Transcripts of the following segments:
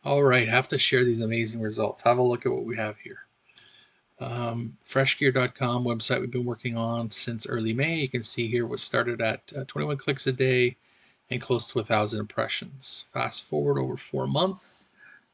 All right, I have to share these amazing results. Have a look at what we have here. Freshgear.com website we've been working on since early May. You can see here was started at 21 clicks a day and close to 1,000 impressions. Fast forward over 4 months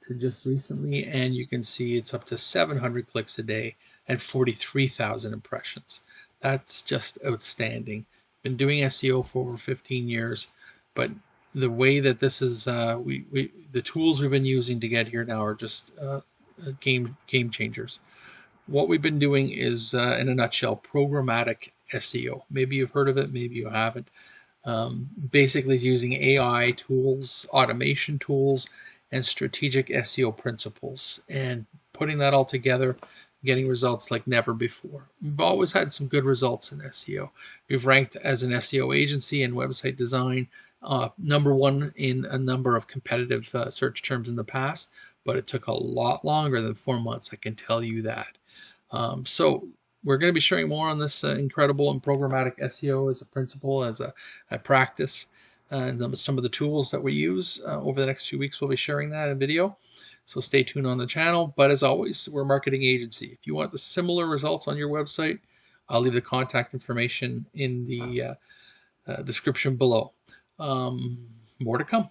to just recently, and you can see it's up to 700 clicks a day and 43,000 impressions. That's just outstanding. Been doing SEO for over 15 years, but the way that this is, the tools we've been using to get here now are just game changers. What we've been doing is, in a nutshell, programmatic SEO. Maybe you've heard of it, maybe you haven't. Basically, it's using AI tools, automation tools, and strategic SEO principles, and putting that all together, getting results like never before. We've always had some good results in SEO. We've ranked as an SEO agency in website design #1 in a number of competitive search terms in the past, but it took a lot longer than 4 months, I can tell you that. So we're going to be sharing more on this incredible and programmatic SEO as a principle, as a practice, and some of the tools that we use over the next few weeks. We'll be sharing that in video, so stay tuned on the channel. But as always, we're a marketing agency. If you want the similar results on your website, I'll leave the contact information in the description below. More to come.